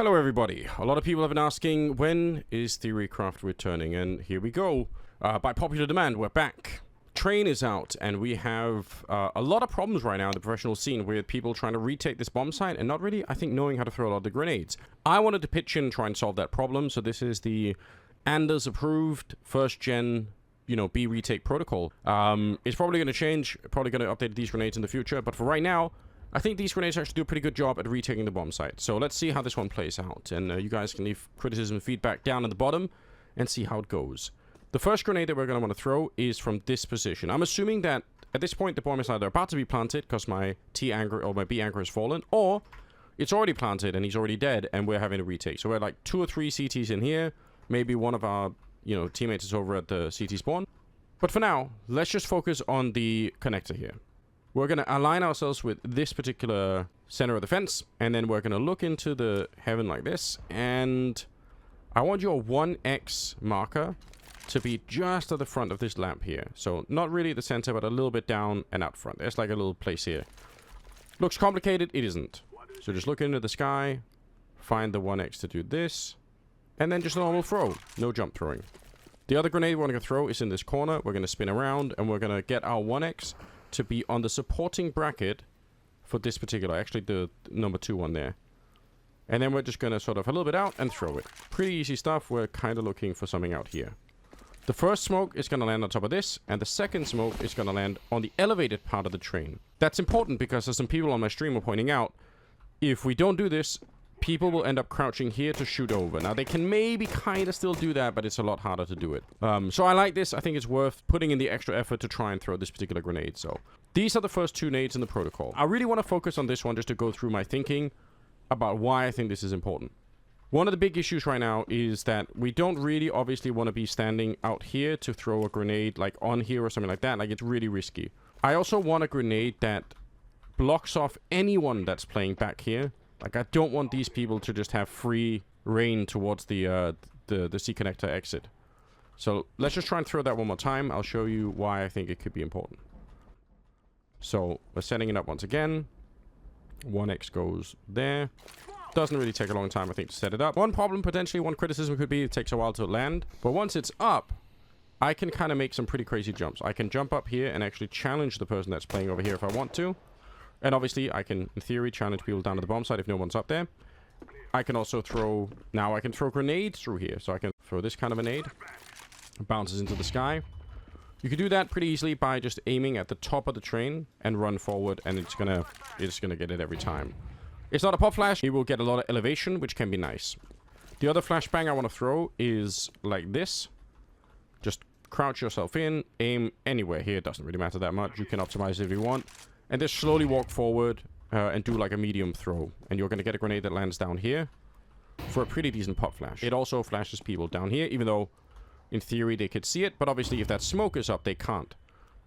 Hello everybody. A lot of people have been asking, when is Theorycraft returning? And here we go. By popular demand, we're back. Train is out, and we have a lot of problems right now in the professional scene with people trying to retake this bomb site and not really, I think, knowing how to throw a lot of the grenades. I wanted to pitch in and try and solve that problem, so this is the Anders approved first gen, B retake protocol. It's probably going to change, probably going to update these grenades in the future, but for right now, I think these grenades actually do a pretty good job at retaking the bomb site. So let's see how this one plays out. And you guys can leave criticism and feedback down at the bottom and see how it goes. The first grenade that we're going to want to throw is from this position. I'm assuming that at this point the bomb is either about to be planted because my T anchor or my B anchor has fallen, or it's already planted and he's already dead and we're having a retake. So we're like 2 or 3 CTs in here. Maybe one of our, teammates is over at the CT spawn. But for now, let's just focus on the connector here. We're going to align ourselves with this particular center of the fence, and then we're going to look into the heaven like this, and I want your 1x marker to be just at the front of this lamp here. So not really the center, but a little bit down and out front. There's like a little place here. Looks complicated, it isn't. So just look into the sky, find the 1x to do this, and then just a normal throw. No jump throwing. The other grenade we're going to throw is in this corner. We're going to spin around, and we're going to get our 1x to be on the supporting bracket for this particular, actually the number 2 one there. And then we're just going to sort of a little bit out and throw it. Pretty easy stuff. We're kind of looking for something out here. The first smoke is going to land on top of this, and the second smoke is going to land on the elevated part of the train. That's important because, as some people on my stream were pointing out, if we don't do this, people will end up crouching here to shoot over. Now, they can maybe kind of still do that, but it's a lot harder to do it. So I like this. I think it's worth putting in the extra effort to try and throw this particular grenade. So these are the first 2 nades in the protocol. I really want to focus on this one just to go through my thinking about why I think this is important. One of the big issues right now is that we don't really obviously want to be standing out here to throw a grenade like on here or something like that. Like, it's really risky. I also want a grenade that blocks off anyone that's playing back here. Like, I don't want these people to just have free reign towards the C connector exit. So let's just try and throw that one more time. I'll show you why I think it could be important. So we're setting it up once again. 1x goes there. Doesn't really take a long time, I think, to set it up. One problem, potentially, one criticism could be it takes a while to land. But once it's up, I can kind of make some pretty crazy jumps. I can jump up here and actually challenge the person that's playing over here if I want to. And obviously, I can, in theory, challenge people down to the bomb site if no one's up there. I can also throw... Now I can throw grenades through here. So I can throw this kind of a nade. It bounces into the sky. You can do that pretty easily by just aiming at the top of the train and run forward, and it's gonna get it every time. It's not a pop flash. It will get a lot of elevation, which can be nice. The other flashbang I want to throw is like this. Just crouch yourself in, aim anywhere here. It doesn't really matter that much. You can optimize it if you want. And just slowly walk forward and do like a medium throw. And you're going to get a grenade that lands down here for a pretty decent pop flash. It also flashes people down here, even though in theory they could see it. But obviously if that smoke is up, they can't.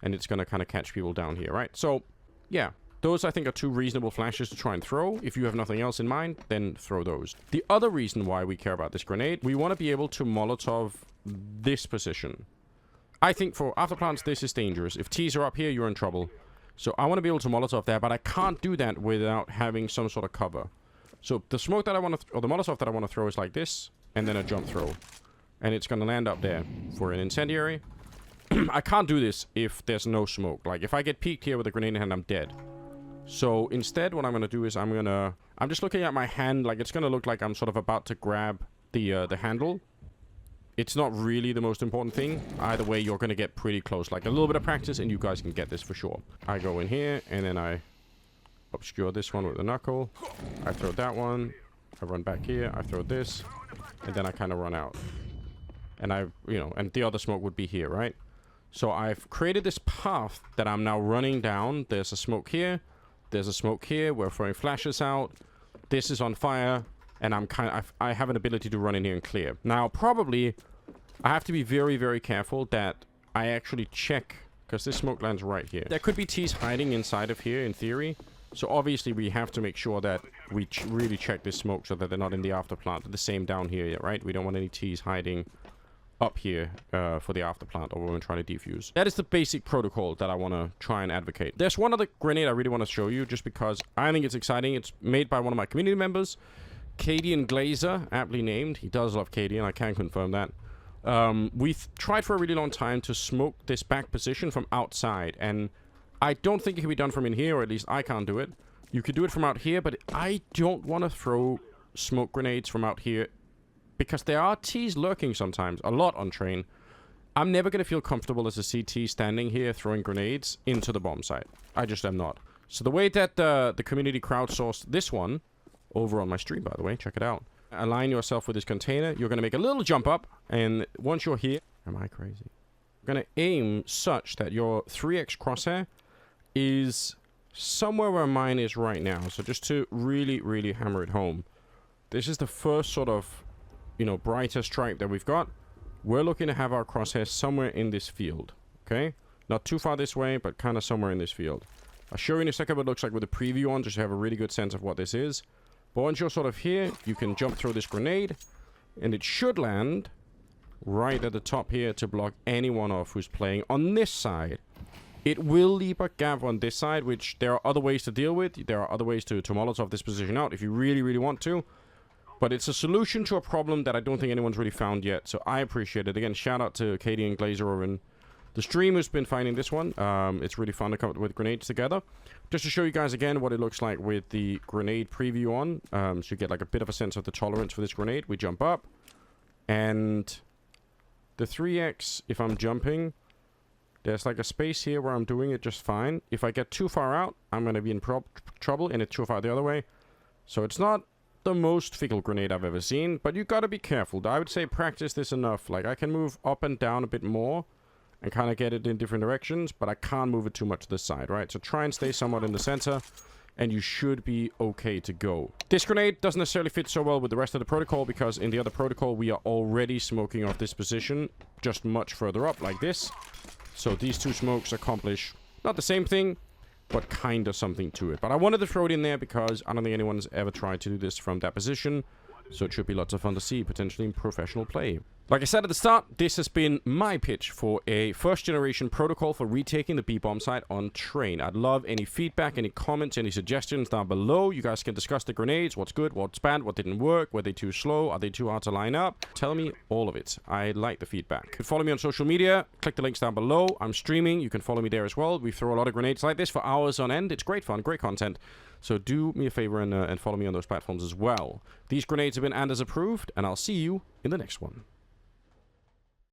And it's going to kind of catch people down here, right? So, yeah. Those, I think, are 2 reasonable flashes to try and throw. If you have nothing else in mind, then throw those. The other reason why we care about this grenade, we want to be able to Molotov this position. I think for afterplants, this is dangerous. If T's are up here, you're in trouble. So I want to be able to Molotov there, but I can't do that without having some sort of cover. So the smoke that I want to, or the Molotov that I want to throw is like this, and then a jump throw. And it's going to land up there for an incendiary. I can't do this if there's no smoke. Like, if I get peeked here with a grenade in hand, I'm dead. So instead, what I'm going to do is I'm just looking at my hand. Like, it's going to look like I'm sort of about to grab the handle. It's not really the most important thing. Either way, you're going to get pretty close. Like, a little bit of practice, and you guys can get this for sure. I go in here, and then I obscure this one with the knuckle. I throw that one. I run back here. I throw this. And then I kind of run out. And and the other smoke would be here, right? So I've created this path that I'm now running down. There's a smoke here. There's a smoke here. We're throwing flashes out. This is on fire. And I have an ability to run in here and clear. Now, probably, I have to be very, very careful that I actually check, because this smoke lands right here. There could be T's hiding inside of here, in theory. So, obviously, we have to make sure that we really check this smoke so that they're not in the afterplant. The same down here, right? We don't want any T's hiding up here for the afterplant, or when we're trying to defuse. That is the basic protocol that I want to try and advocate. There's one other grenade I really want to show you, just because I think it's exciting. It's made by one of my community members. Cadian Glazer, aptly named. He does love Cadian, I can confirm that. We've tried for a really long time to smoke this back position from outside, and I don't think it can be done from in here, or at least I can't do it. You could do it from out here, but I don't want to throw smoke grenades from out here, because there are Ts lurking sometimes, a lot on train. I'm never going to feel comfortable as a CT standing here throwing grenades into the bomb site. I just am not. So the way that the community crowdsourced this one, over on my stream, by the way, check it out. Align yourself with this container. You're going to make a little jump up, and once you're here... Am I crazy? You're going to aim such that your 3x crosshair is somewhere where mine is right now. So just to really, really hammer it home. This is the first sort of, you know, brighter stripe that we've got. We're looking to have our crosshair somewhere in this field. Okay? Not too far this way, but kind of somewhere in this field. I'll show you in a second what it looks like with the preview on, just to have a really good sense of what this is. But once you're sort of here, you can jump through this grenade, and it should land right at the top here to block anyone off who's playing on this side. It will leave a gap on this side, which there are other ways to deal with. There are other ways to Molotov this position out if you really, really want to. But it's a solution to a problem that I don't think anyone's really found yet, so I appreciate it. Again, shout out to Katie and Glazer over in the stream who's been finding this one. It's really fun to come up with grenades together. Just to show you guys again what it looks like with the grenade preview on. So you get like a bit of a sense of the tolerance for this grenade. We jump up. And the 3x, if I'm jumping, there's like a space here where I'm doing it just fine. If I get too far out, I'm going to be in trouble, and it's too far the other way. So it's not the most fickle grenade I've ever seen, but you got to be careful. I would say practice this enough. Like, I can move up and down a bit more and kind of get it in different directions, but I can't move it too much to the side, right? So try and stay somewhat in the center, and you should be okay to go. This grenade doesn't necessarily fit so well with the rest of the protocol, because in the other protocol, we are already smoking off this position, just much further up, like this. So these two smokes accomplish not the same thing, but kind of something to it. But I wanted to throw it in there because I don't think anyone's ever tried to do this from that position. So it should be lots of fun to see, potentially in professional play. Like I said at the start, this has been my pitch for a first-generation protocol for retaking the B-bomb site on train. I'd love any feedback, any comments, any suggestions down below. You guys can discuss the grenades, what's good, what's bad, what didn't work, were they too slow, are they too hard to line up? Tell me all of it. I like the feedback. You can follow me on social media. Click the links down below. I'm streaming. You can follow me there as well. We throw a lot of grenades like this for hours on end. It's great fun, great content. So do me a favor and follow me on those platforms as well. These grenades have been Anders approved, and I'll see you in the next one.